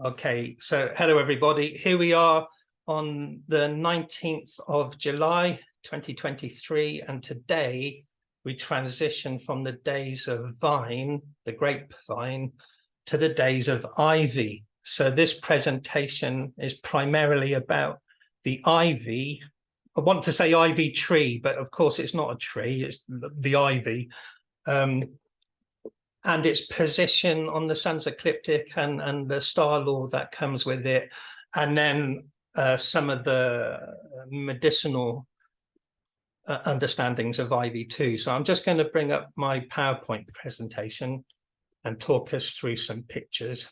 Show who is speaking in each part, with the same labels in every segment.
Speaker 1: Okay, so hello everybody. Here we are on the 19th of July 2023, and today we transition from the days of vine, the grapevine, to the days of ivy. So this presentation is primarily about the ivy. I want to say ivy tree, but of course it's not a tree, it's the ivy. And its position on the sun's ecliptic and the star law that comes with it, and then some of the medicinal understandings of ivy too. So I'm just going to bring up my PowerPoint presentation and talk us through some pictures.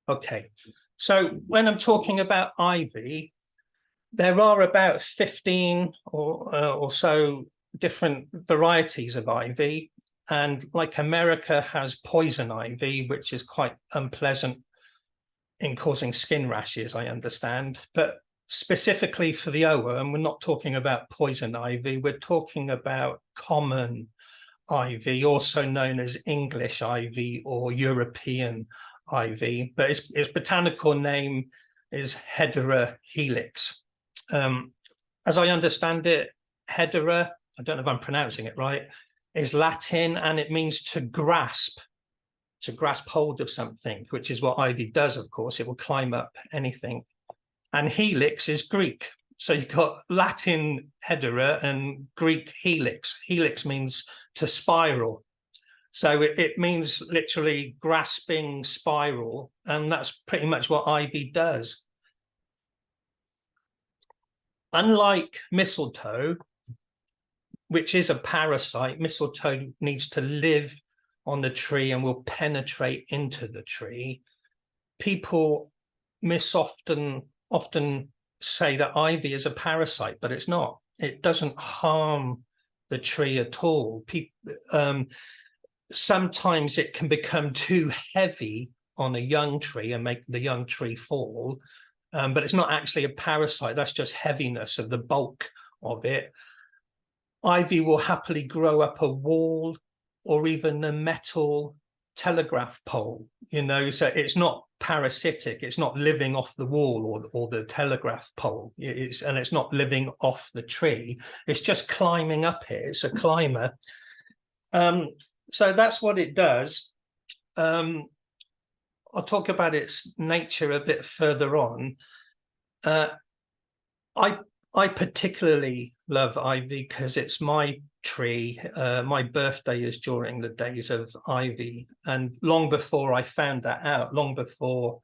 Speaker 1: Okay, so when I'm talking about ivy, there are about 15 or so different varieties of ivy. And like America has poison ivy, which is quite unpleasant in causing skin rashes, I understand. But specifically for the OM, we're not talking about poison ivy, we're talking about common ivy, also known as English ivy or European ivy, but its botanical name is Hedera helix. As I understand it, Hedera, I don't know if I'm pronouncing it right, is Latin, and it means to grasp hold of something, which is what ivy does, of course. It will climb up anything. And helix is Greek. So you've got Latin Hedera and Greek helix. Helix means to spiral. So it means literally grasping spiral, and that's pretty much what ivy does. Unlike mistletoe, which is a parasite, mistletoe needs to live on the tree and will penetrate into the tree. People often say that ivy is a parasite, but it's not. It doesn't harm the tree at all. Sometimes it can become too heavy on a young tree and make the young tree fall, but it's not actually a parasite. That's just heaviness of the bulk of it. Ivy will happily grow up a wall or even a metal telegraph pole, so it's not parasitic. It's not living off the wall or the telegraph pole. And it's not living off the tree. It's just climbing up it. It's a climber. So that's what it does. I'll talk about its nature a bit further on. I particularly love ivy because it's my tree. My birthday is during the days of ivy. And long before I found that out, long before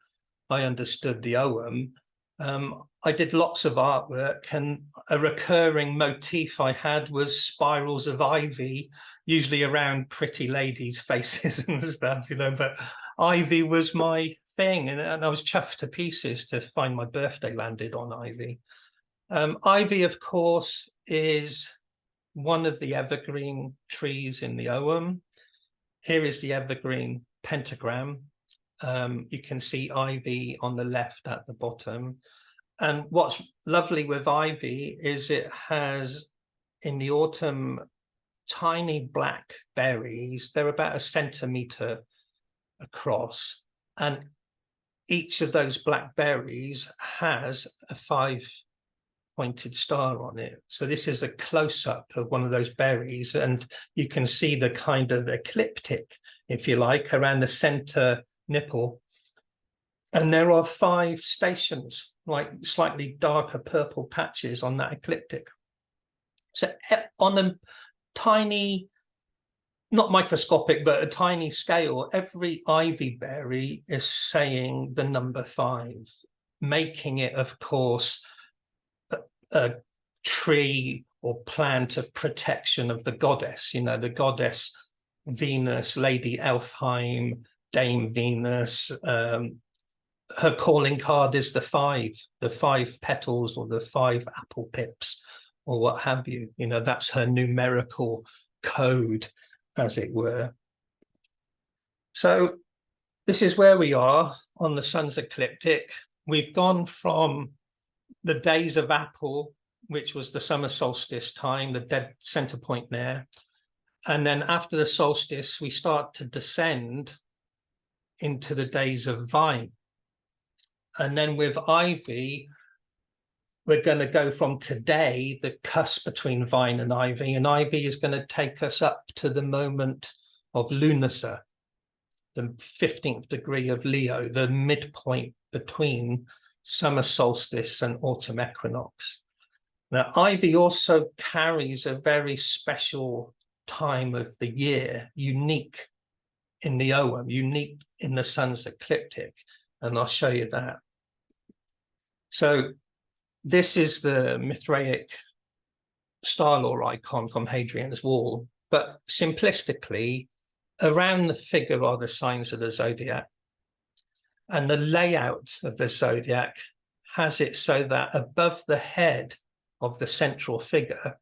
Speaker 1: I understood the OM, I did lots of artwork, and a recurring motif I had was spirals of ivy, usually around pretty ladies' faces and stuff, but ivy was my thing, and I was chuffed to pieces to find my birthday landed on ivy. Ivy, of course, is one of the evergreen trees in the OM. Here is the evergreen pentagram. You can see ivy on the left at the bottom. And what's lovely with ivy is it has, in the autumn, tiny black berries. They're about 1 centimeter across. And each of those black berries has a 5-pointed star on it. So this is a close-up of one of those berries, and you can see the kind of ecliptic, if you like, around the center nipple. And there are 5 stations, like slightly darker purple patches on that ecliptic. So on a tiny, not microscopic, but a tiny scale, every ivy berry is saying the number 5, making it, of course, a tree or plant of protection of the goddess, the goddess Venus, Lady Elfheim, Dame Venus. Her calling card is the 5 petals or the 5 apple pips or what have you. That's her numerical code, as it were. So this is where we are on the sun's ecliptic. We've gone from the days of apple which was the summer solstice time, the dead center point there. And then after the solstice, we start to descend into the days of vine. And then with ivy, we're going to go from today, the cusp between vine and ivy is going to take us up to the moment of lunacy, the 15th degree of Leo, the midpoint between summer solstice and autumn equinox. Now, ivy also carries a very special time of the year, unique in the OM, unique in the sun's ecliptic, and I'll show you that. So this is the Mithraic star law icon from Hadrian's Wall, but simplistically, around the figure are the signs of the zodiac, and the layout of the zodiac has it so that above the head of the central figure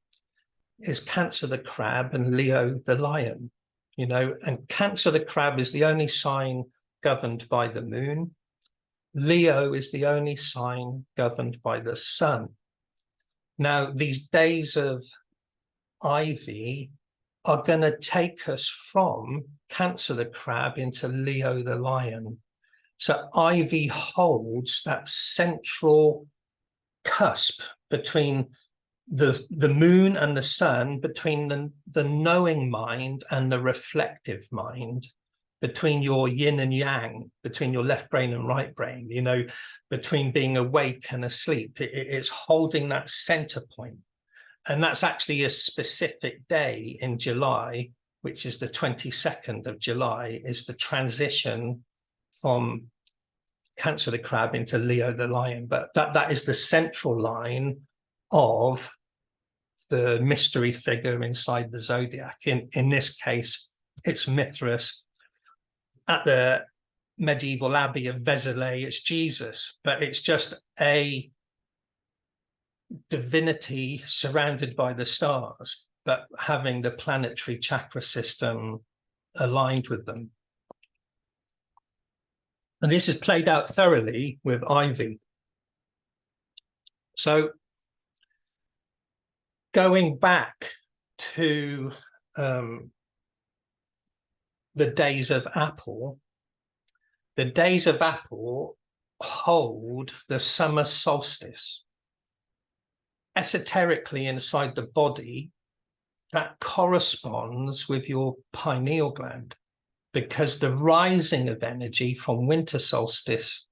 Speaker 1: is Cancer the crab and Leo the lion, you know, and Cancer the crab is the only sign governed by the moon. Leo is the only sign governed by the sun. Now, these days of ivy are going to take us from Cancer the crab into Leo the lion. So ivy holds that central cusp between the moon and the sun, between the knowing mind and the reflective mind, between your yin and yang, between your left brain and right brain, you know, between being awake and asleep. It's holding that center point. And that's actually a specific day in July, which is the 22nd of July, is the transition from Cancer the crab into Leo the lion. But that is the central line of the mystery figure inside the zodiac. In this case, it's Mithras. At the medieval abbey of Vézelay, it's Jesus, but it's just a divinity surrounded by the stars, but having the planetary chakra system aligned with them. And this is played out thoroughly with ivy. So going back to the days of Apple, the days of Apple hold the summer solstice. Esoterically inside the body, that corresponds with your pineal gland, because the rising of energy from winter solstice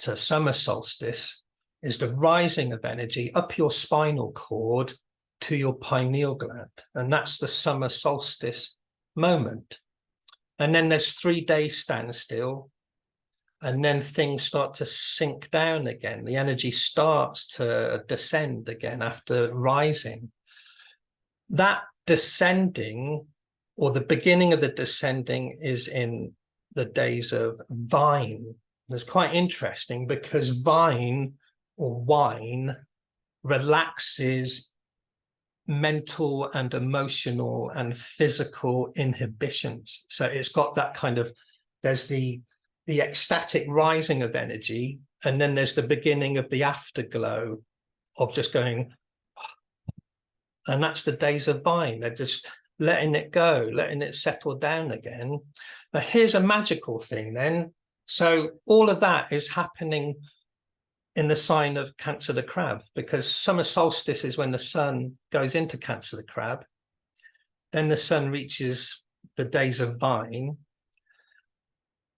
Speaker 1: to summer solstice is the rising of energy up your spinal cord to your pineal gland. And that's the summer solstice moment. And then there's 3 days standstill. And then things start to sink down again. The energy starts to descend again after rising. That descending, or the beginning of the descending, is in the days of vine. It's quite interesting because vine or wine relaxes mental and emotional and physical inhibitions. So it's got that kind of, there's the ecstatic rising of energy, and then there's the beginning of the afterglow of just going, and that's the days of vine. They're just letting it go, letting it settle down again. Now here's a magical thing then. So all of that is happening in the sign of Cancer the crab, because summer solstice is when the sun goes into Cancer the crab. Then the sun reaches the days of vine.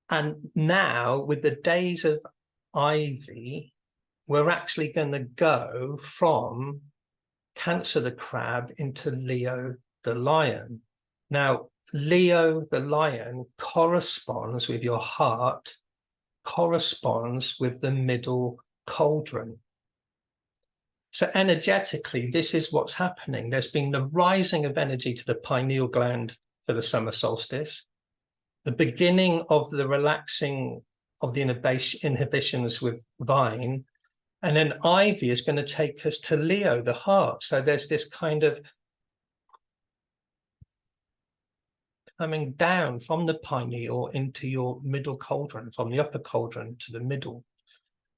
Speaker 1: And now with the days of ivy, we're actually going to go from Cancer the crab into Leo the lion. Now, Leo the lion corresponds with your heart, corresponds with the middle cauldron. So energetically, this is what's happening. There's been the rising of energy to the pineal gland for the summer solstice, the beginning of the relaxing of the inhibitions with vine, and then ivy is going to take us to Leo, the heart. So there's this kind of coming down from the pineal into your middle cauldron, from the upper cauldron to the middle.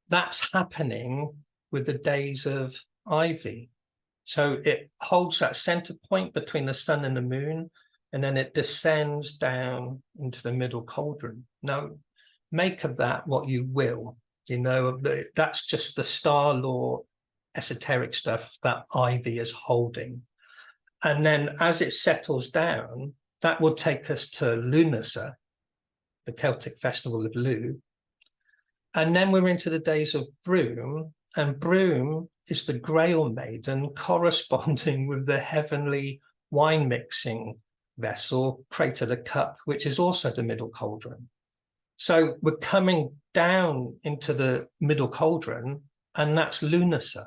Speaker 1: That's happening with the days of ivy. So it holds that center point between the sun and the moon, and then it descends down into the middle cauldron. Now, make of that what you will. You know, that's just the star law esoteric stuff that ivy is holding. And then as it settles down, that will take us to Lunasa, the Celtic festival of Lugh. And then we're into the days of Broom, and Broom is the Grail maiden corresponding with the heavenly wine mixing vessel, Crater the Cup, which is also the middle cauldron. So we're coming down into the middle cauldron, and that's Lunasa.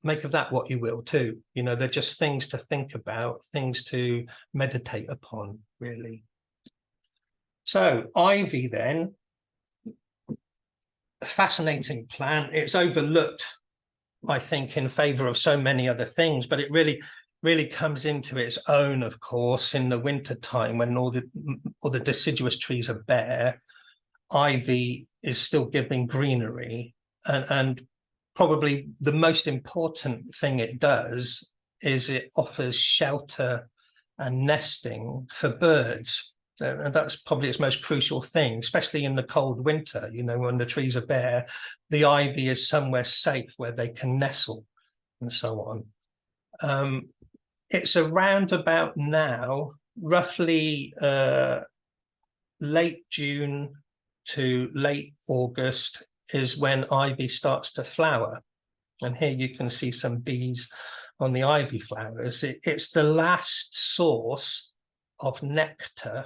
Speaker 1: Make of that what you will too. You know, they're just things to think about, things to meditate upon, really. So ivy then, a fascinating plant. It's overlooked, I think, in favor of so many other things, but it really comes into its own, of course, in the winter time when all the deciduous trees are bare. Ivy is still giving greenery, and probably the most important thing it does is it offers shelter and nesting for birds. And that's probably its most crucial thing, especially in the cold winter, you know, when the trees are bare, the ivy is somewhere safe where they can nestle and so on. It's around about now, roughly late June to late August is when ivy starts to flower. And here you can see some bees on the ivy flowers. It's the last source of nectar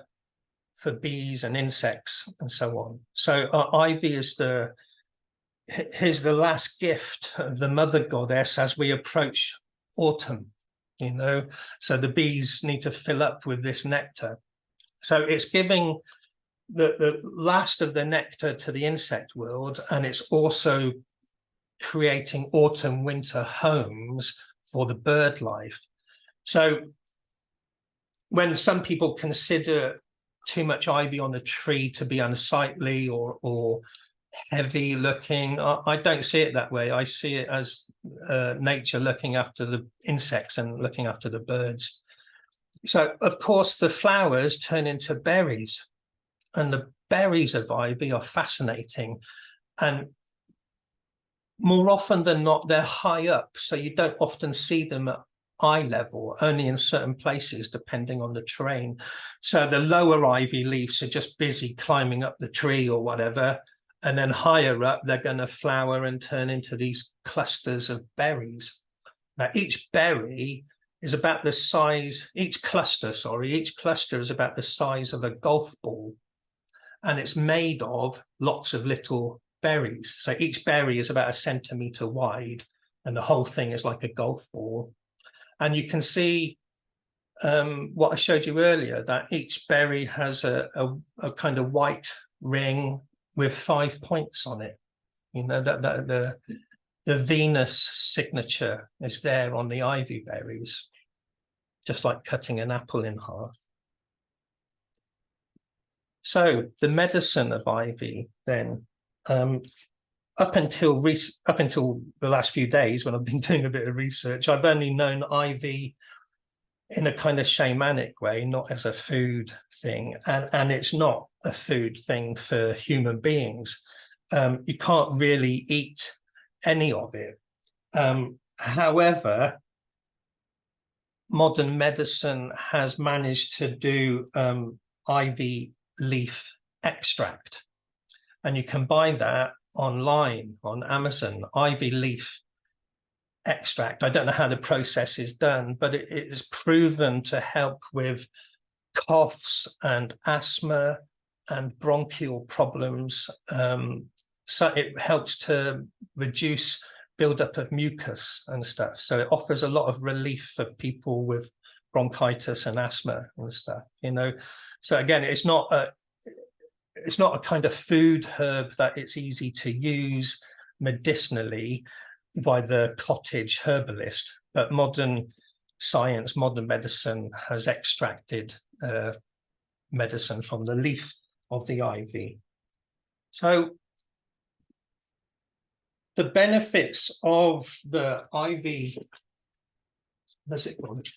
Speaker 1: for bees and insects and so on. So ivy is here's the last gift of the mother goddess as we approach autumn, you know, so the bees need to fill up with this nectar. So it's giving the last of the nectar to the insect world, and it's also creating autumn winter homes for the bird life. So when some people consider too much ivy on a tree to be unsightly or heavy looking, I don't see it that way. I see it as nature looking after the insects and looking after the birds. So of course the flowers turn into berries, and the berries of ivy are fascinating, and more often than not they're high up, so you don't often see them at eye level, only in certain places depending on the terrain. So the lower ivy leaves are just busy climbing up the tree or whatever, and then higher up they're going to flower and turn into these clusters of berries. Now each berry is about the size, each cluster is about the size of a golf ball, and it's made of lots of little berries. So each berry is about 1 centimeter wide, and the whole thing is like a golf ball. And you can see what I showed you earlier, that each berry has a kind of white ring with 5 points on it. You know, that the Venus signature is there on the ivy berries, just like cutting an apple in half. So the medicine of ivy then, up until the last few days when I've been doing a bit of research, I've only known ivy in a kind of shamanic way, not as a food thing, and it's not a food thing for human beings. You can't really eat any of it. However, modern medicine has managed to do ivy leaf extract, and you can buy that online on Amazon, ivy leaf extract. I don't know how the process is done, but it is proven to help with coughs and asthma and bronchial problems. So it helps to reduce buildup of mucus and stuff. So it offers a lot of relief for people with bronchitis and asthma and stuff, you know. So again, it's not a kind of food herb that it's easy to use medicinally by the cottage herbalist, but modern science, modern medicine has extracted medicine from the leaf of the ivy. So the benefits of the IV, what's it called?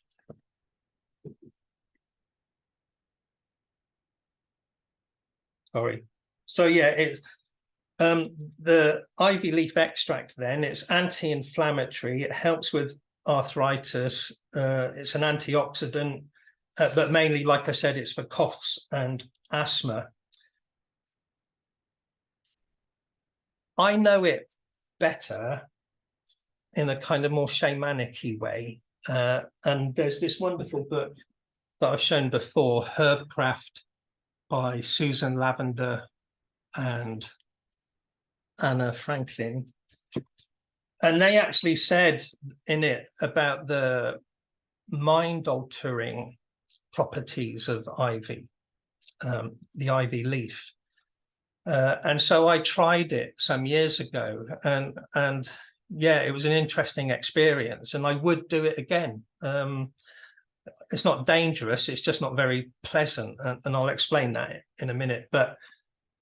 Speaker 1: Sorry. So yeah, it's the ivy leaf extract. Then it's anti-inflammatory. It helps with arthritis. It's an antioxidant, but mainly, like I said, it's for coughs and asthma. I know it better in a kind of more shamanic-y way. And there's this wonderful book that I've shown before, Herbcraft, by Susan Lavender and Anna Franklin. And they actually said in it about the mind-altering properties of ivy, the ivy leaf. And so I tried it some years ago, and yeah, it was an interesting experience, and I would do it again. It's not dangerous, it's just not very pleasant, and I'll explain that in a minute. But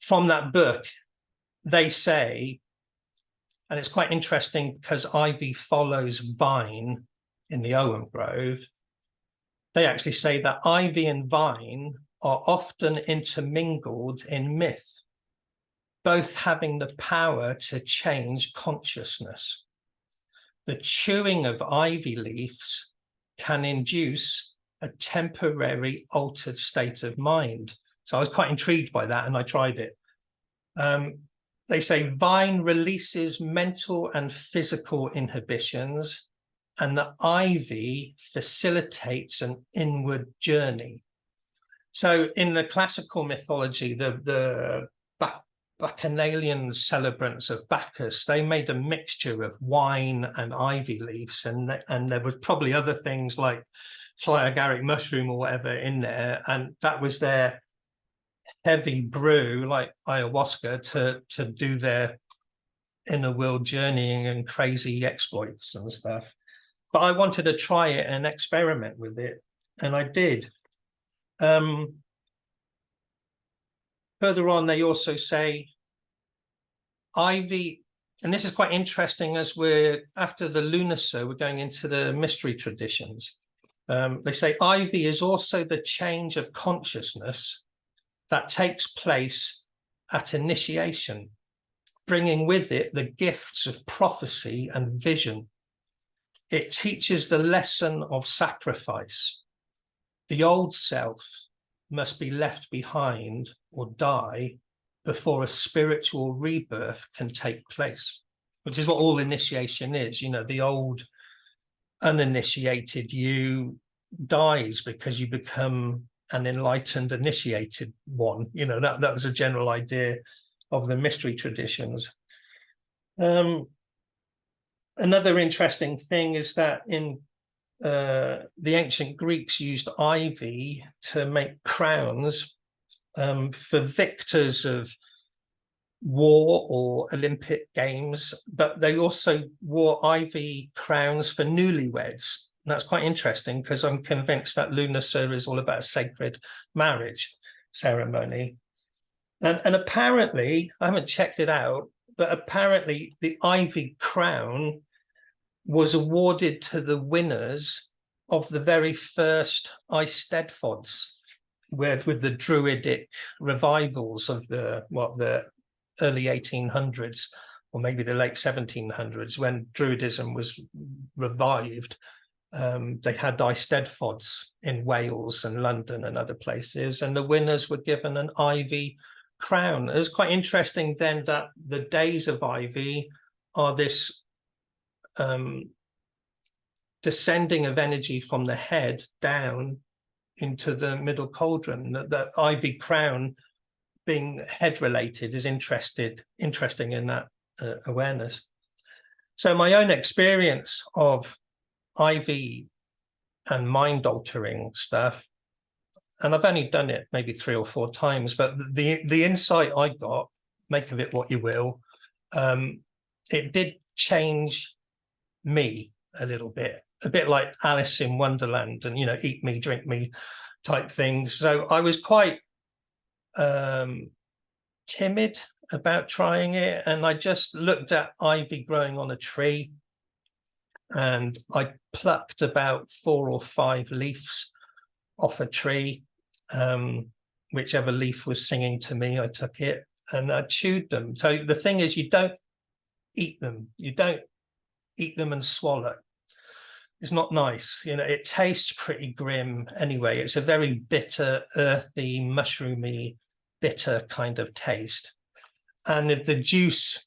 Speaker 1: from that book, they say, and it's quite interesting because ivy follows vine in the Owen Grove, they actually say that ivy and vine are often intermingled in myth, both having the power to change consciousness. The chewing of ivy leaves can induce a temporary altered state of mind. So I was quite intrigued by that, and I tried it. They say vine releases mental and physical inhibitions, and the ivy facilitates an inward journey. So in the classical mythology, the Bacchanalian celebrants of Bacchus, they made a mixture of wine and ivy leaves, and there were probably other things like fly agaric mushroom or whatever in there, and that was their heavy brew, like ayahuasca, to do their inner world journeying and crazy exploits and stuff. But I wanted to try it and experiment with it, and I did. Further on, they also say ivy, and this is quite interesting as we're after the Lunacy, we're going into the mystery traditions. They say ivy is also the change of consciousness that takes place at initiation, bringing with it the gifts of prophecy and vision. It teaches the lesson of sacrifice. The old self must be left behind or die before a spiritual rebirth can take place, which is what all initiation is. You know, the old uninitiated you dies because you become an enlightened initiated one. You know, that was a general idea of the mystery traditions. Another interesting thing is that in the ancient Greeks used ivy to make crowns for victors of war or Olympic games, but they also wore ivy crowns for newlyweds. And that's quite interesting because I'm convinced that Lunacy is all about a sacred marriage ceremony. And apparently, I haven't checked it out, but apparently the ivy crown was awarded to the winners of the very first Eisteddfods, with the Druidic revivals of the early 1800s, or maybe the late 1700s, when Druidism was revived. They had Eisteddfods in Wales and London and other places, and the winners were given an ivy crown. It's quite interesting then that the days of ivy are this descending of energy from the head down into the middle cauldron. The ivy crown being head related is interesting in that awareness. So my own experience of ivy and mind altering stuff, and I've only done it maybe 3 or 4 times, but the insight I got, make of it what you will, it did change me a little bit, a bit like Alice in Wonderland, and, you know, eat me, drink me type things. So I was quite timid about trying it, and I just looked at ivy growing on a tree, and I plucked about 4 or 5 leaves off a tree. Whichever leaf was singing to me, I took it and I chewed them. So the thing is, you don't eat them. You don't eat them and swallow. It's not nice. You know, it tastes pretty grim anyway. It's a very bitter, earthy, mushroomy, bitter kind of taste. And if the juice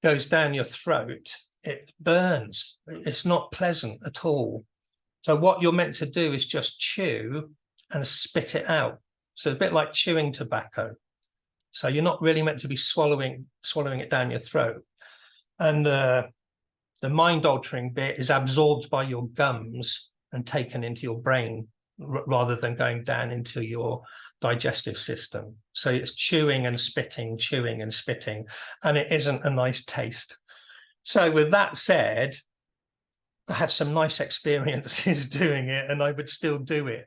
Speaker 1: goes down your throat, it burns. It's not pleasant at all. So what you're meant to do is just chew and spit it out. So a bit like chewing tobacco. So you're not really meant to be swallowing it down your throat. And the mind-altering bit is absorbed by your gums and taken into your brain rather than going down into your digestive system. So it's chewing and spitting, and it isn't a nice taste. So with that said, I had some nice experiences doing it, and I would still do it.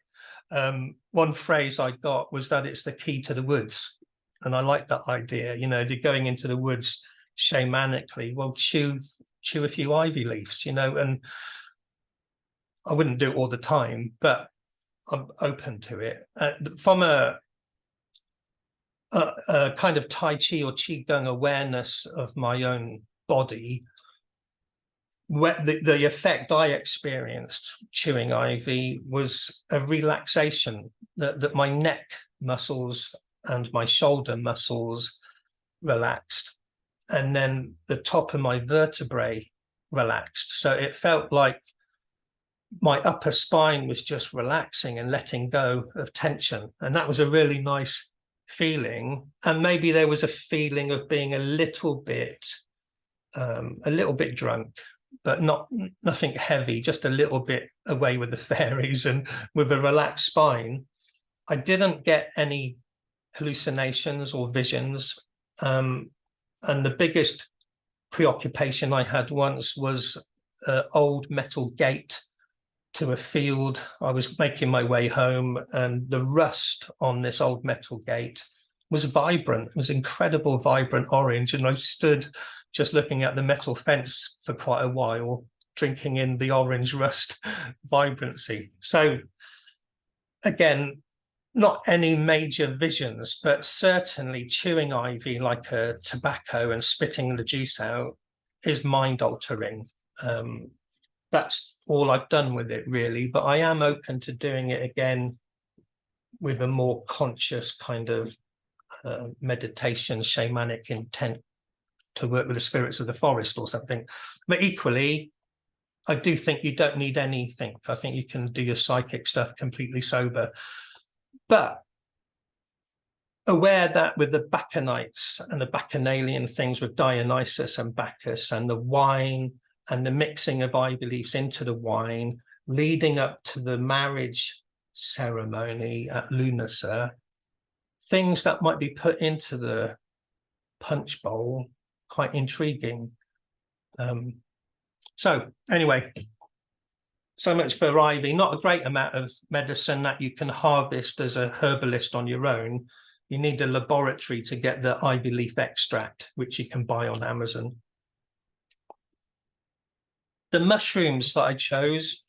Speaker 1: One phrase I got was that it's the key to the woods. And I like that idea. You know, if you're going into the woods shamanically, well, chew a few ivy leaves, you know, and I wouldn't do it all the time, but I'm open to it. From a kind of Tai Chi or Qigong awareness of my own body, the effect I experienced chewing ivy was a relaxation, that my neck muscles and my shoulder muscles relaxed, and then the top of my vertebrae relaxed. So it felt like my upper spine was just relaxing and letting go of tension, and that was a really nice feeling. And maybe there was a feeling of being a little bit drunk, but nothing heavy, just a little bit away with the fairies and with a relaxed spine. I didn't get any hallucinations or visions. And the biggest preoccupation I had once was an old metal gate to a field. I was making my way home, and the rust on this old metal gate was vibrant. It was incredible, vibrant orange. And I stood just looking at the metal fence for quite a while, drinking in the orange rust vibrancy. So again, not any major visions, but certainly chewing ivy like a tobacco and spitting the juice out is mind altering. That's all I've done with it, really, but I am open to doing it again with a more conscious kind of meditation, shamanic intent to work with the spirits of the forest or something. But equally, I do think you don't need anything. I think you can do your psychic stuff completely sober. But aware that with the Bacchanalites and the Bacchanalian things with Dionysus and Bacchus and the wine and the mixing of ivy leaves into the wine, leading up to the marriage ceremony at Lunasa, things that might be put into the punch bowl, quite intriguing. So anyway, so much for ivy. Not a great amount of medicine that you can harvest as a herbalist on your own. You need a laboratory to get the ivy leaf extract, which you can buy on Amazon. The mushrooms that I chose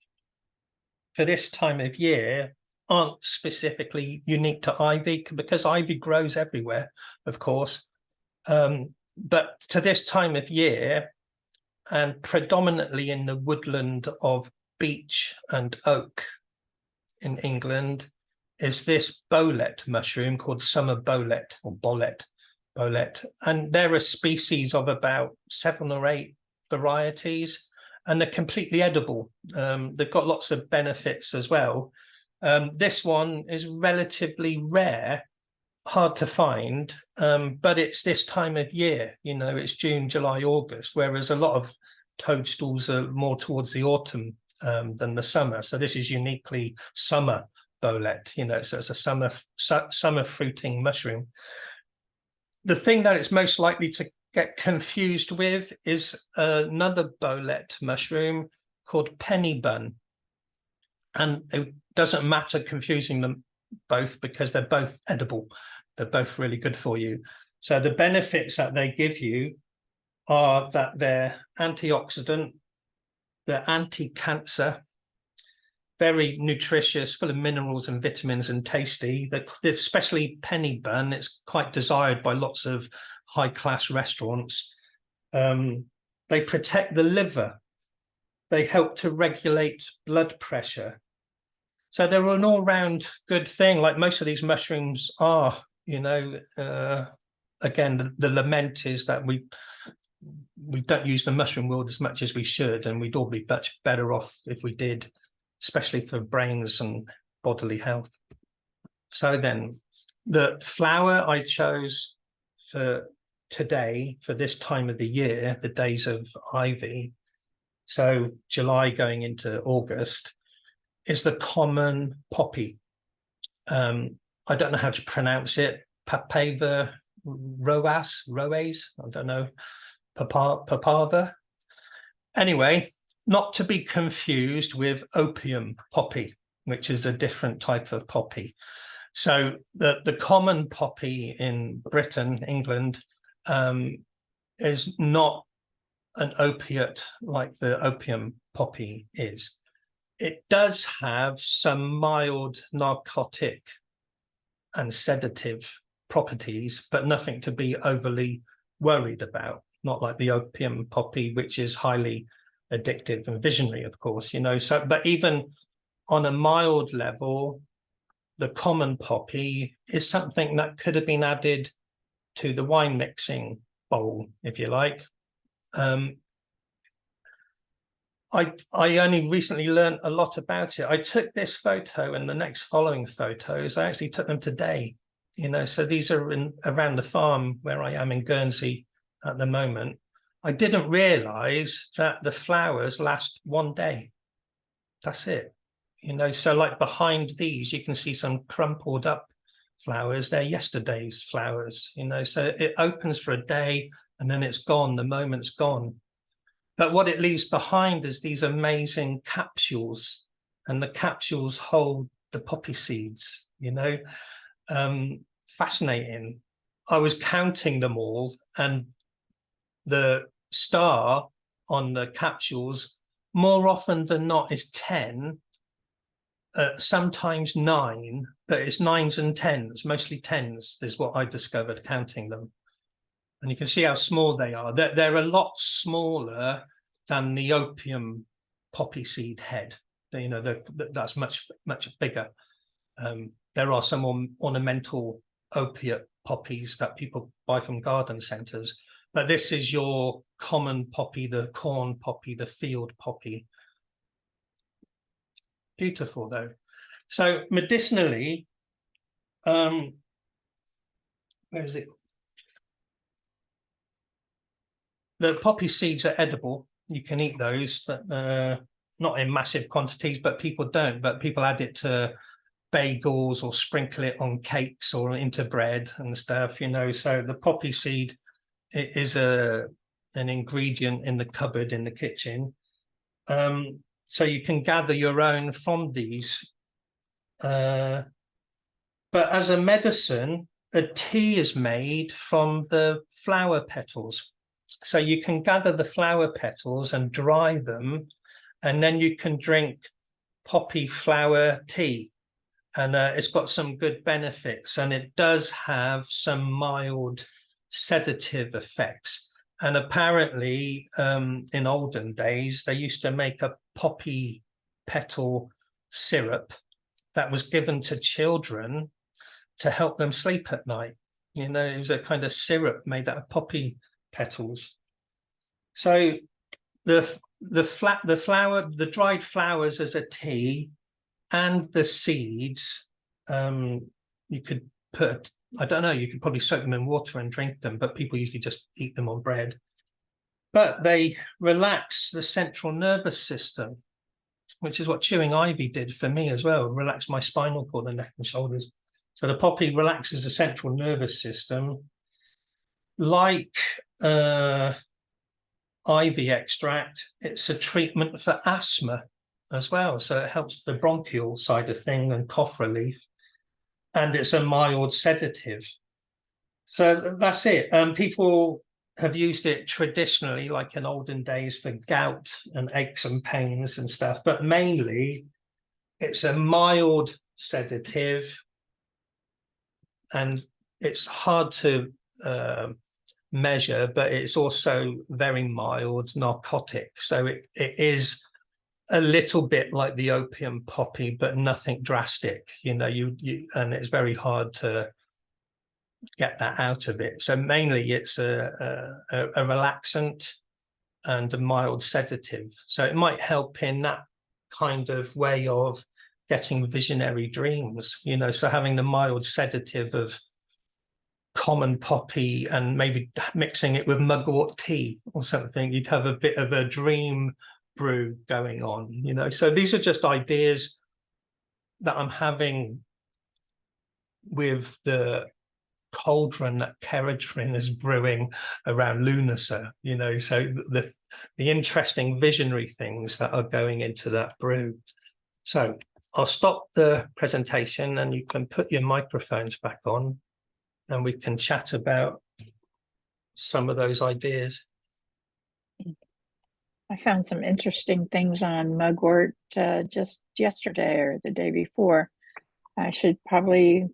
Speaker 1: for this time of year aren't specifically unique to ivy, because ivy grows everywhere, of course. But to this time of year, and predominantly in the woodland of beech and oak in England, is this Bowlet mushroom called summer Bowlet or Bolete. And they're a species of about 7 or 8 varieties, and they're completely edible. They've got lots of benefits as well. This one is relatively rare, hard to find, but it's this time of year, you know, it's June, July, August, whereas a lot of toadstools are more towards the autumn than the summer. So this is uniquely summer Bowlet, you know, so it's a summer fruiting mushroom. The thing that it's most likely to get confused with is another Bowlet mushroom called penny bun. And it doesn't matter confusing them both, because they're both edible. They're both really good for you. So the benefits that they give you are that they're antioxidant, they're anti-cancer, very nutritious, full of minerals and vitamins, and tasty. Especially penny bun, it's quite desired by lots of high-class restaurants. They protect the liver. They help to regulate blood pressure. So they're an all-round good thing, like most of these mushrooms are, you know. Again, the lament is that we don't use the mushroom world as much as we should, and we'd all be much better off if we did, especially for brains and bodily health. So then, the flower I chose for today, for this time of the year, the days of ivy, so July going into August, is the common poppy. I don't know how to pronounce it. Papava roas, I don't know. Papava. Anyway, not to be confused with opium poppy, which is a different type of poppy. So the common poppy in Britain, England, is not an opiate like the opium poppy is. It does have some mild narcotic and sedative properties, but nothing to be overly worried about. Not like the opium poppy, which is highly addictive and visionary, of course, you know. So, but even on a mild level, the common poppy is something that could have been added to the wine mixing bowl, if you like. I only recently learned a lot about it. I took this photo and the next following photos. I actually took them today, you know. So these are around the farm where I am in Guernsey at the moment. I didn't realize that the flowers last one day. That's it, you know. So like behind these, you can see some crumpled up flowers. They're yesterday's flowers, you know. So it opens for a day and then it's gone. The moment's gone. But what it leaves behind is these amazing capsules, and the capsules hold the poppy seeds, you know. Fascinating. I was counting them all, and the star on the capsules, more often than not, is 10, sometimes 9, but it's 9s and 10s, mostly 10s is what I discovered counting them. And you can see how small they are. They're a lot smaller than the opium poppy seed head. You know, that's much bigger. There are some ornamental opiate poppies that people buy from garden centres, but this is your common poppy, the corn poppy, the field poppy. Beautiful, though. So medicinally, where is it? The poppy seeds are edible. You can eat those, but not in massive quantities, but people don't. But people add it to bagels or sprinkle it on cakes or into bread and stuff, you know. So the poppy seed is an ingredient in the cupboard in the kitchen. So you can gather your own from these. But as a medicine, a tea is made from the flower petals. So you can gather the flower petals and dry them, and then you can drink poppy flower tea. And it's got some good benefits, and it does have some mild sedative effects. And apparently, in olden days, they used to make a poppy petal syrup that was given to children to help them sleep at night. You know, it was a kind of syrup made out of poppy petals. So the dried flowers as a tea, and the seeds, you could put, I don't know, you could probably soak them in water and drink them, but people usually just eat them on bread. But they relax the central nervous system, which is what chewing ivy did for me as well, relax my spinal cord and neck and shoulders. So the poppy relaxes the central nervous system. Like ivy extract, it's a treatment for asthma as well. So it helps the bronchial side of thing and cough relief. And it's a mild sedative. So that's it. People have used it traditionally, like in olden days, for gout and aches and pains and stuff, but mainly it's a mild sedative, and it's hard to measure, but it's also very mild narcotic. So it is a little bit like the opium poppy, but nothing drastic. And it's very hard to get that out of it. So mainly it's a relaxant and a mild sedative. So it might help in that kind of way of getting visionary dreams, so having the mild sedative of common poppy and maybe mixing it with mugwort tea or something, you'd have a bit of a dream brew going on, So these are just ideas that I'm having with the cauldron that Keratrin is brewing around Lunasa, so the interesting visionary things that are going into that brew. So I'll stop the presentation and you can put your microphones back on and we can chat about some of those ideas.
Speaker 2: I found some interesting things on Mugwort just yesterday or the day before. I should probably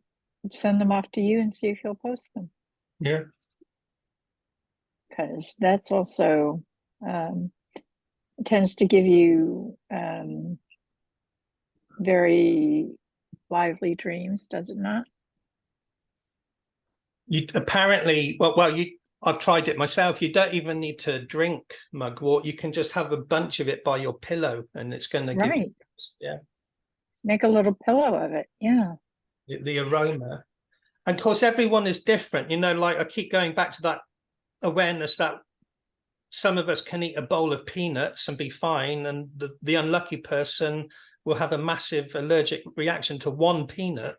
Speaker 2: send them off to you and see if you'll post them.
Speaker 1: Yeah.
Speaker 2: Because that's also tends to give you very lively dreams, does it not?
Speaker 1: You apparently, I've tried it myself. You don't even need to drink mugwort. You can just have a bunch of it by your pillow and it's going to give you, yeah.
Speaker 2: Make a little pillow of it, yeah.
Speaker 1: The aroma. And of course, everyone is different. Like I keep going back to that awareness that some of us can eat a bowl of peanuts and be fine. And the unlucky person will have a massive allergic reaction to one peanut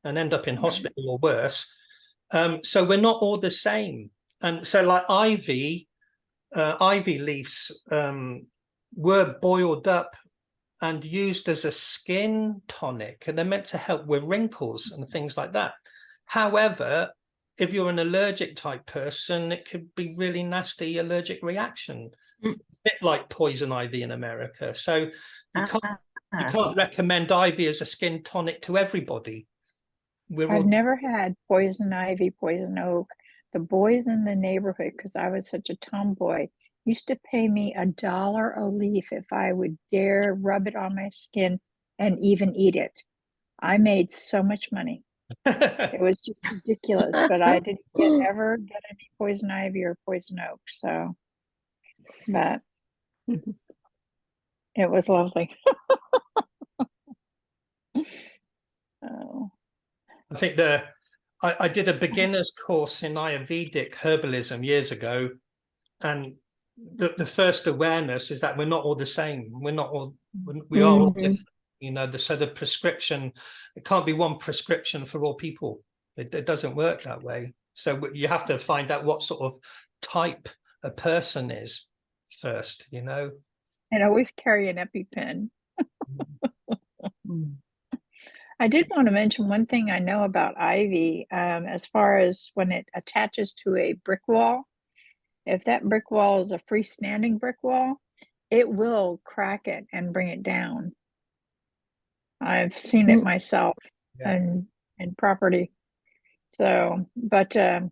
Speaker 1: and end up in hospital or worse. So we're not all the same. And so like ivy leaves were boiled up and used as a skin tonic, and they're meant to help with wrinkles and things like that. However, if you're an allergic type person, it could be really nasty allergic reaction, a bit like poison ivy in America. So you can't recommend ivy as a skin tonic to everybody.
Speaker 2: I've never had poison ivy, poison oak. The boys in the neighborhood, because I was such a tomboy, used to pay me $1 a leaf if I would dare rub it on my skin and even eat it. I made so much money. It was just ridiculous, but I didn't ever get any poison ivy or poison oak. So, but it was lovely. Oh.
Speaker 1: I think I did a beginner's course in Ayurvedic herbalism years ago, and the first awareness is that we're not all the same. We are all different. So the prescription, it can't be one prescription for all people. It doesn't work that way. So you have to find out what sort of type a person is first,
Speaker 2: And always carry an EpiPen. I did want to mention one thing I know about ivy, as far as when it attaches to a brick wall. If that brick wall is a freestanding brick wall, it will crack it and bring it down. I've seen it myself in property. So, but I'm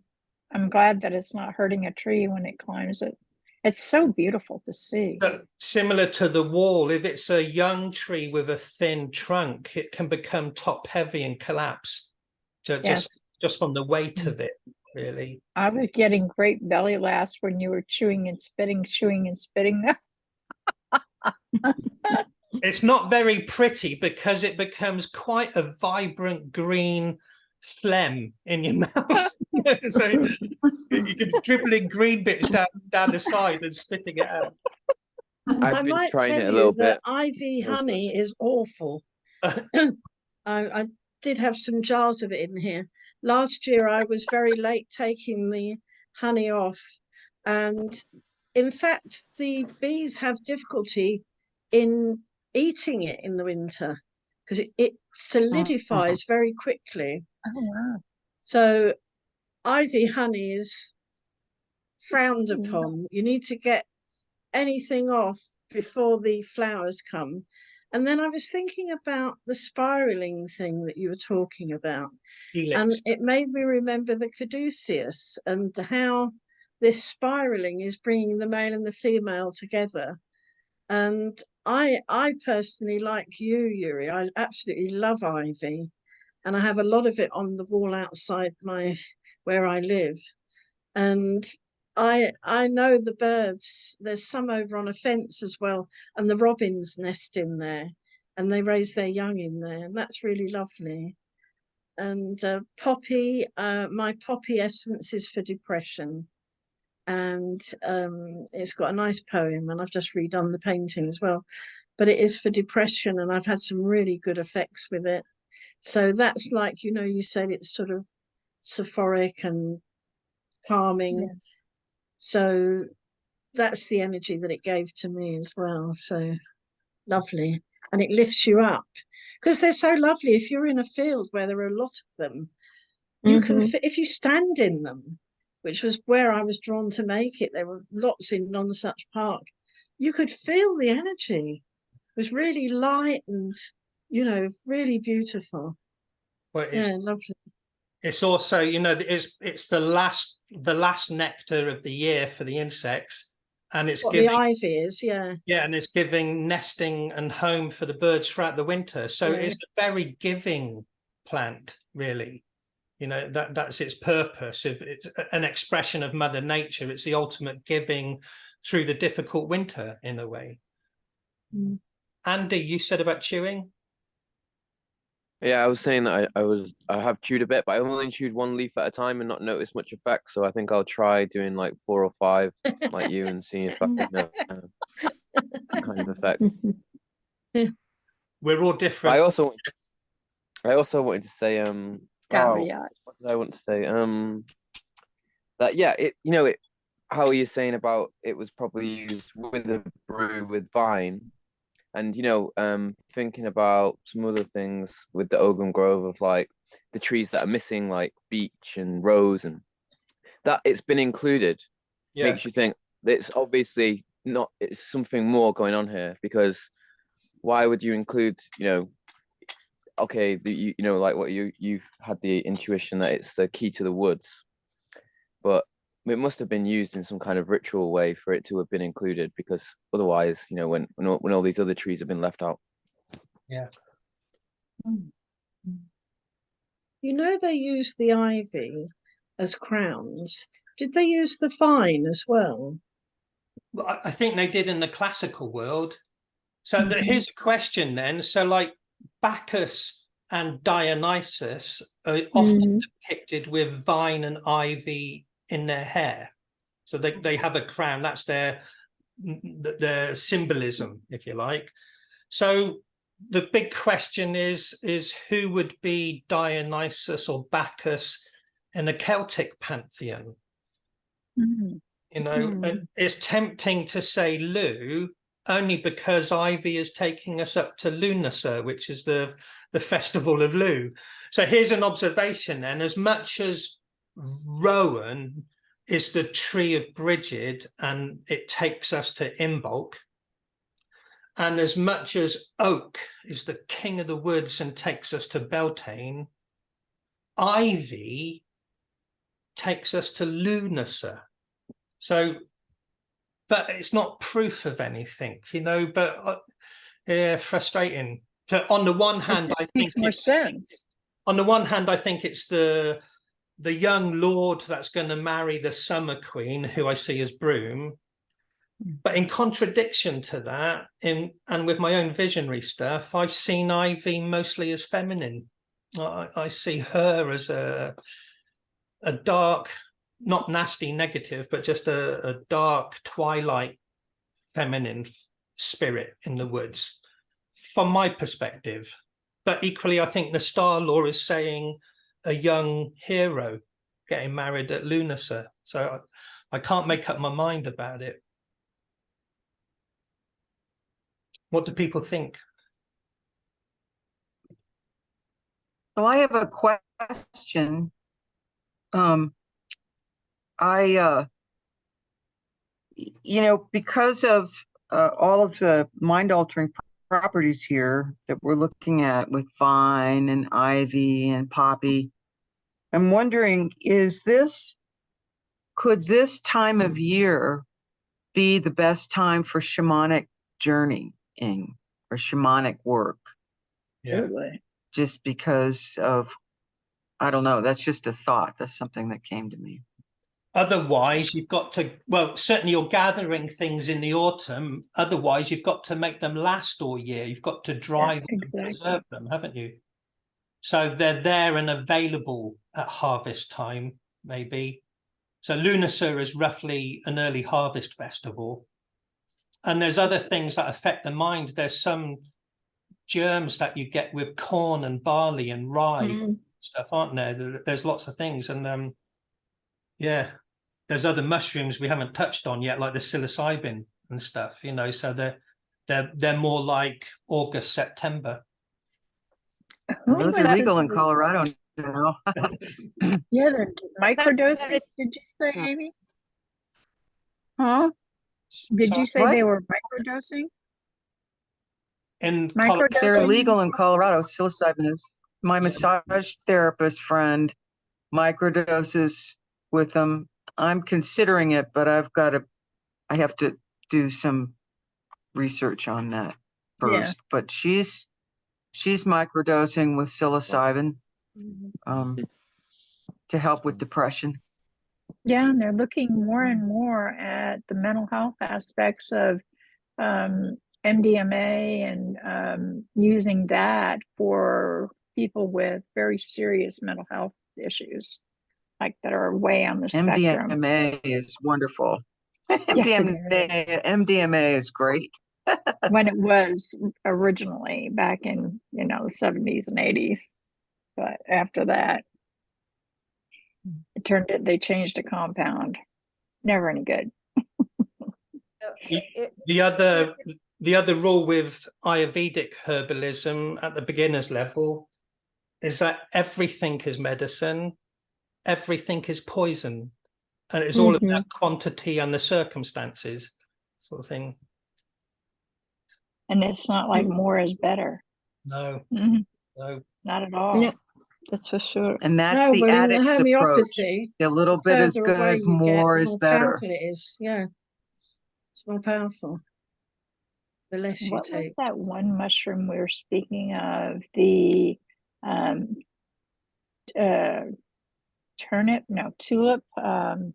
Speaker 2: glad that it's not hurting a tree when it climbs it. It's so beautiful to see.
Speaker 1: So similar to the wall, if it's a young tree with a thin trunk, it can become top heavy and collapse. Just from the weight of it, really.
Speaker 2: I was getting great belly laughs when you were chewing and spitting.
Speaker 1: It's not very pretty because it becomes quite a vibrant green phlegm in your mouth. So you can dribbling green bits down the side and spitting it out.
Speaker 3: I might tell you that ivy honey is awful. I did have some jars of it in here. Last year I was very late taking the honey off, and in fact the bees have difficulty in eating it in the winter because it solidifies very quickly.
Speaker 2: Oh wow.
Speaker 3: So ivy honey is frowned upon. You need to get anything off before the flowers come. And then I was thinking about the spiraling thing that you were talking about.
Speaker 1: Helix.
Speaker 3: And it made me remember the caduceus and how this spiraling is bringing the male and the female together. And I personally, like you, Yuri, I absolutely love ivy. And I have a lot of it on the wall outside where I live. And I know the birds. There's some over on a fence as well, and the robins nest in there, and they raise their young in there, and that's really lovely. And poppy, my poppy essence is for depression, and it's got a nice poem, and I've just redone the painting as well, but it is for depression, and I've had some really good effects with it. So that's like, you said it's sort of soporific and calming.
Speaker 2: Yeah.
Speaker 3: So that's the energy that it gave to me as well. So lovely. And it lifts you up because they're so lovely. If you're in a field where there are a lot of them, you can, if you stand in them, which was where I was drawn to make it, there were lots in Nonsuch Park, you could feel the energy. It was really light and, really beautiful.
Speaker 1: Well,
Speaker 3: yeah, lovely.
Speaker 1: It's also, it's the last nectar of the year for the insects, and it's
Speaker 3: what giving the ivy is, yeah,
Speaker 1: and it's giving nesting and home for the birds throughout the winter. So it's a very giving plant, really. That's its purpose. If it's an expression of Mother Nature, it's the ultimate giving through the difficult winter, in a way. Andy, you said about chewing.
Speaker 4: Yeah, I was saying that I have chewed a bit, but I only chewed one leaf at a time and not noticed much effect. So I think I'll try doing like 4 or 5 like you and see if I can kind of effect.
Speaker 1: We're all different.
Speaker 4: I also wanted to say what did I want to say? That it how you're saying about it was probably used with a brew with vine. And, thinking about some other things with the Ogham Grove of like the trees that are missing, like beech and rose, and that it's been included makes you think it's obviously not, it's something more going on here, because why would you include, okay, like what you had the intuition that it's the key to the woods, but it must have been used in some kind of ritual way for it to have been included, because otherwise, when all these other trees have been left out.
Speaker 1: Yeah.
Speaker 3: They use the ivy as crowns. Did they use the vine as well?
Speaker 1: Well, I think they did in the classical world. So here's a question then. So like Bacchus and Dionysus are often depicted with vine and ivy in their hair, so they have a crown. That's their symbolism, if you like. So the big question is who would be Dionysus or Bacchus in the Celtic pantheon? It's tempting to say Lugh, only because ivy is taking us up to Lughnasadh, which is the festival of Lugh. So here's an observation then. As much as Rowan is the tree of Brigid and it takes us to Imbolc, and as much as oak is the king of the woods and takes us to Beltane, ivy takes us to Lughnasadh. So, but it's not proof of anything, but frustrating. So on the one hand, I think
Speaker 2: makes more sense.
Speaker 1: On the one hand, I think it's the young lord that's going to marry the summer queen, who I see as Broom. But in contradiction to that, and with my own visionary stuff, I've seen ivy mostly as feminine. I see her as a dark, not nasty negative, but just a dark twilight feminine spirit in the woods, from my perspective. But equally, I think the star law is saying a young hero getting married at Lughnasadh. So I can't make up my mind about it. What do people think?
Speaker 5: So I have a question. because of all of the mind-altering properties here that we're looking at with vine and ivy and poppy, I'm wondering, could this time of year be the best time for shamanic journeying or shamanic work?
Speaker 1: Yeah.
Speaker 5: Just because of, I don't know, that's just a thought. That's something that came to me.
Speaker 1: Otherwise, you've got to, well, certainly you're gathering things in the autumn. Otherwise, you've got to make them last all year. You've got to dry them and preserve them, haven't you? So they're there and available at harvest time, maybe. So Lunasa is roughly an early harvest festival. And there's other things that affect the mind. There's some germs that you get with corn and barley and rye stuff, aren't there? There's lots of things. And yeah, there's other mushrooms we haven't touched on yet, like the psilocybin and stuff, so they're more like August, September.
Speaker 5: Those are legal in Colorado now.
Speaker 2: Yeah, they're microdosing. Did you say, Amy?
Speaker 5: Huh?
Speaker 2: Did you say they were microdosing?
Speaker 1: In
Speaker 5: They're legal in Colorado. Psilocybin is. My massage therapist friend microdoses with them. I'm considering it, but I have to do some research on that first. Yeah. But she's microdosing with psilocybin to help with depression.
Speaker 2: Yeah, and they're looking more and more at the mental health aspects of MDMA and using that for people with very serious mental health issues, like that are way on the spectrum.
Speaker 5: MDMA is wonderful. MDMA is great.
Speaker 2: When it was originally back in the 70s and 80s, but after that they changed the compound. Never any good.
Speaker 1: The other rule with Ayurvedic herbalism at the beginner's level is that everything is medicine, everything is poison, and it's all about quantity and the circumstances, sort of thing.
Speaker 2: And it's not like more is better.
Speaker 1: No, no,
Speaker 2: not at all.
Speaker 3: No.
Speaker 2: That's for sure.
Speaker 5: And that's the addict's approach. A little bit is good, more is better.
Speaker 3: It is, yeah. It's more powerful. The less you take.
Speaker 2: What was that one mushroom we were speaking of? The tulip, the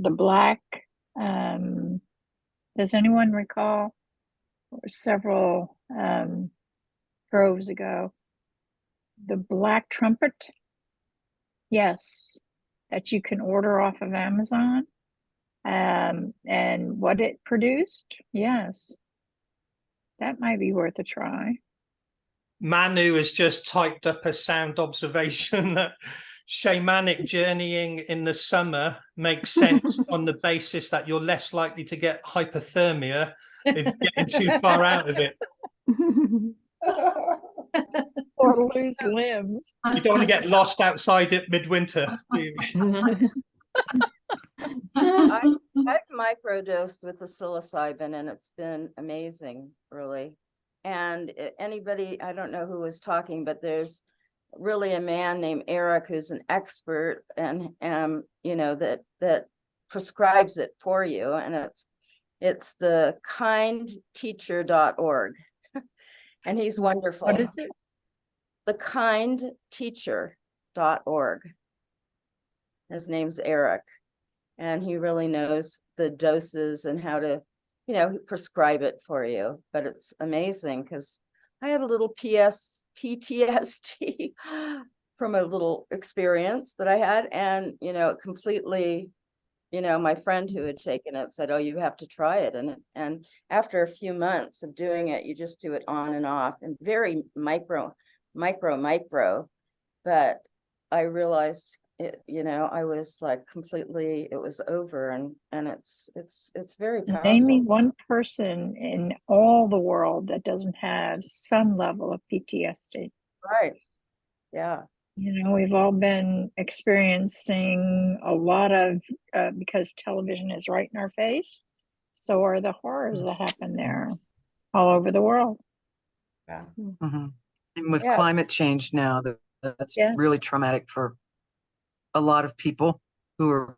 Speaker 2: black. Does anyone recall? Several groves ago. The black trumpet. Yes, that you can order off of Amazon. And what it produced. Yes. That might be worth a try.
Speaker 1: Manu has just typed up a sound observation that shamanic journeying in the summer makes sense on the basis that you're less likely to get hypothermia if you're getting too far out of it.
Speaker 2: Or lose limbs.
Speaker 1: You don't want to get lost outside it midwinter.
Speaker 6: I've microdosed with the psilocybin and it's been amazing, really. And anybody, I don't know who was talking, but there's really a man named Eric who's an expert and that prescribes it for you, and it's the kindteacher.org. And he's wonderful.
Speaker 2: What is it?
Speaker 6: The kindteacher.org. His name's Eric, and he really knows the doses and how to, prescribe it for you. But it's amazing because I had a little PTSD from a little experience that I had, and it completely, my friend who had taken it said, "Oh, you have to try it." And after a few months of doing it, you just do it on and off and very micro. But I realized I was like completely, it was over, and it's very powerful.
Speaker 2: Name me one person in all the world that doesn't have some level of PTSD.
Speaker 6: Right. Yeah.
Speaker 2: You know, we've all been experiencing a lot of, because television is right in our face, so are the horrors that happen there all over the world.
Speaker 6: Yeah.
Speaker 5: Mhm. And with
Speaker 6: Yeah.
Speaker 5: climate change now, that's
Speaker 2: Yes.
Speaker 5: really traumatic for a lot of people who are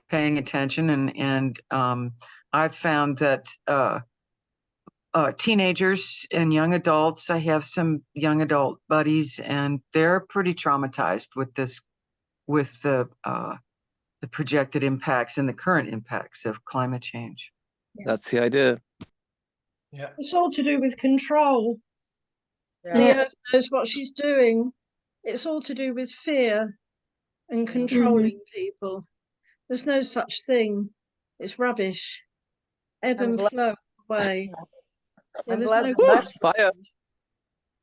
Speaker 5: paying attention. And I've found that teenagers and young adults, I have some young adult buddies, and they're pretty traumatized with this, with the projected impacts and the current impacts of climate change.
Speaker 4: That's the idea.
Speaker 1: Yeah.
Speaker 3: It's all to do with control.
Speaker 6: Yeah.
Speaker 3: The earth knows what she's doing. It's all to do with fear and controlling people. There's no such thing. It's rubbish. Ebb
Speaker 6: I'm
Speaker 3: and
Speaker 6: glad-
Speaker 3: flow away. Yeah,
Speaker 6: I'm
Speaker 3: there's
Speaker 6: glad
Speaker 3: no
Speaker 6: the
Speaker 4: Fire.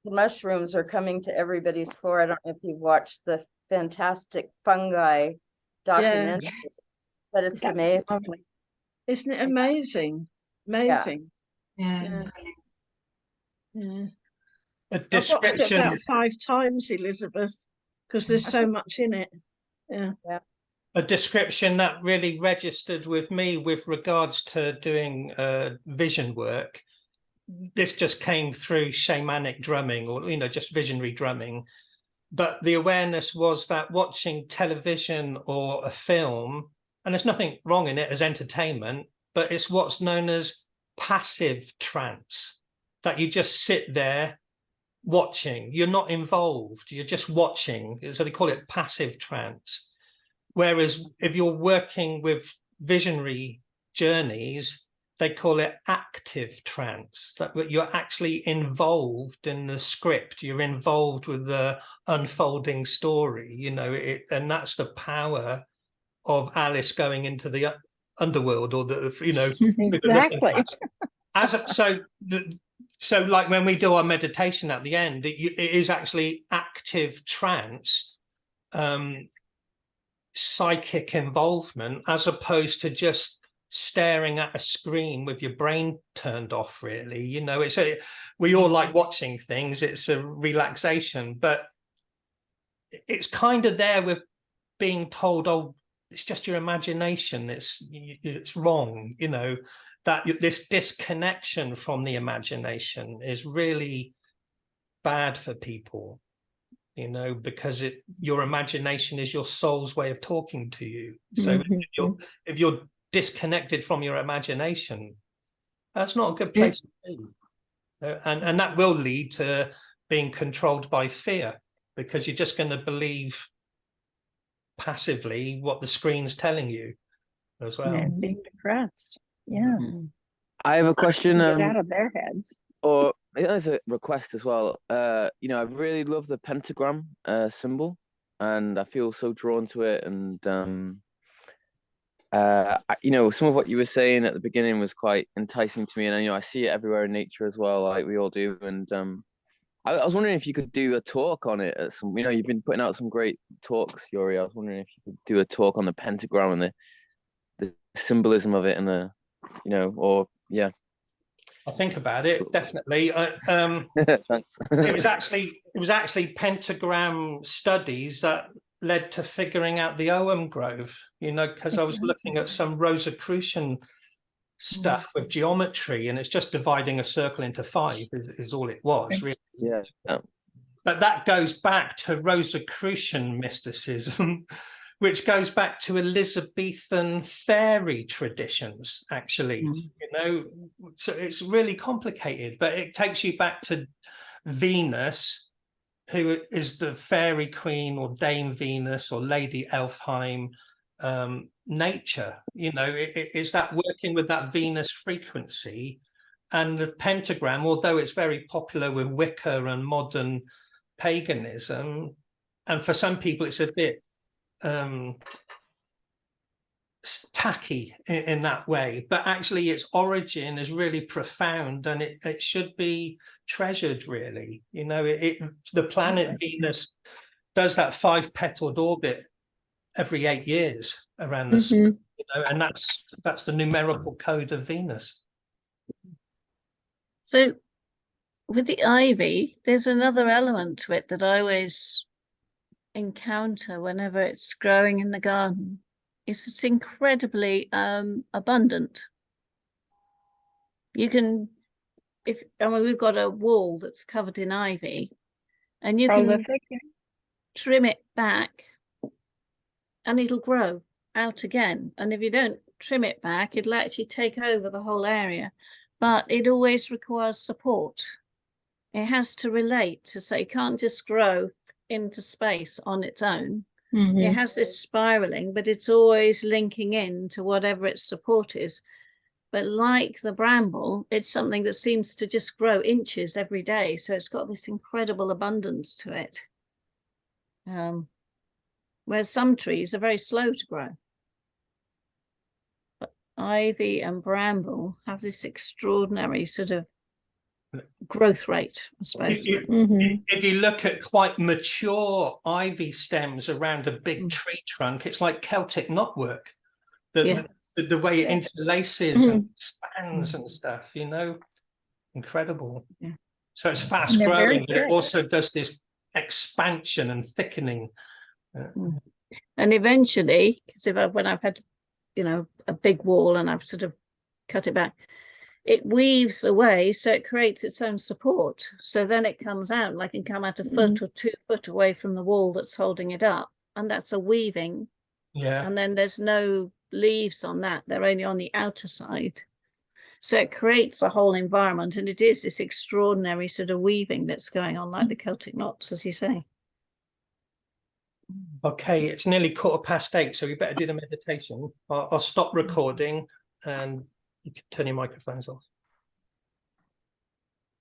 Speaker 6: mushrooms are coming to everybody's fore. I don't know if you've watched the fantastic fungi documentary, but it's
Speaker 2: That's
Speaker 6: amazing.
Speaker 2: lovely.
Speaker 3: Isn't it amazing? Amazing.
Speaker 7: Yeah, it's
Speaker 3: Yeah.
Speaker 7: brilliant.
Speaker 3: Yeah.
Speaker 1: A
Speaker 3: I've watched it
Speaker 1: description.
Speaker 3: about 5 times, Elizabeth, because there's so much in it. Yeah.
Speaker 1: A description that really registered with me with regards to doing vision work. This just came through shamanic drumming, or just visionary drumming. But the awareness was that watching television or a film, and there's nothing wrong in it as entertainment, but it's what's known as passive trance, that you just sit there watching. You're not involved, you're just watching. So they call it passive trance. Whereas if you're working with visionary journeys, they call it active trance, that you're actually involved in the script, you're involved with the unfolding story, and that's the power of Alice going into the underworld, or
Speaker 2: Exactly.
Speaker 1: So like when we do our meditation at the end, it is actually active trance, psychic involvement, as opposed to just staring at a screen with your brain turned off. Really, we all like watching things, it's a relaxation, but it's kind of there with being told, oh, it's just your imagination, it's wrong, that this disconnection from the imagination is really bad for people, because your imagination is your soul's way of talking to you. So if you're disconnected from your imagination, that's not a good place to be. And that will lead to being controlled by fear, because you're just going to believe passively what the screen's telling you as well.
Speaker 2: And being depressed. Yeah.
Speaker 4: I have a question.
Speaker 2: Get out of their heads.
Speaker 4: Or as a request as well. I really love the pentagram symbol, and I feel so drawn to it. And some of what you were saying at the beginning was quite enticing to me, and I see it everywhere in nature as well, like we all do. And I was wondering if you could do a talk on it. You've been putting out some great talks, Yuri. I was wondering if you could do a talk on the pentagram and the symbolism of it, and
Speaker 1: I'll think about it, definitely.
Speaker 4: Thanks.
Speaker 1: It was actually pentagram studies that led to figuring out the Ogham Grove, because I was looking at some Rosicrucian stuff with geometry, and it's just dividing a circle into 5 is all it was, really.
Speaker 4: Yeah.
Speaker 1: But that goes back to Rosicrucian mysticism, which goes back to Elizabethan fairy traditions, actually. So it's really complicated, but it takes you back to Venus, who is the fairy queen, or Dame Venus, or Lady Elfheim, nature. It's that working with that Venus frequency. And the pentagram, although it's very popular with Wicca and modern paganism, and for some people it's a bit tacky in that way, but actually its origin is really profound, and it should be treasured, really. The planet Venus does that 5-petaled orbit every 8 years around the sun, and that's the numerical code of Venus.
Speaker 7: So with the ivy, there's another element to it that I always encounter whenever it's growing in the garden is it's incredibly abundant. You can, we've got a wall that's covered in ivy, and you can trim it back and it'll grow out again. And if you don't trim it back, it'll actually take over the whole area. But it always requires support. It has to relate to, say, it can't just grow into space on its own. Mm-hmm. It has this spiraling, but it's always linking in to whatever its support is. But like the bramble, it's something that seems to just grow inches every day. So it's got this incredible abundance to it. Whereas some trees are very slow to grow. But ivy and bramble have this extraordinary sort of growth rate, I suppose.
Speaker 1: If you look at quite mature ivy stems around a big tree trunk, it's like Celtic knotwork. The way it interlaces and spans and stuff, you know, incredible. Yeah. So it's fast growing, but it also does this expansion and thickening.
Speaker 7: And eventually, because when I've had, a big wall and I've sort of cut it back, it weaves away, so it creates its own support. So then it comes out, like it can come out a foot or 2 foot away from the wall that's holding it up, and that's a weaving.
Speaker 1: Yeah.
Speaker 7: And then there's no leaves on that, they're only on the outer side. So it creates a whole environment, and it is this extraordinary sort of weaving that's going on, like the Celtic knots, as you say.
Speaker 1: Okay, it's nearly 8:15, so we better do the meditation. I'll stop recording and you can turn your microphones off.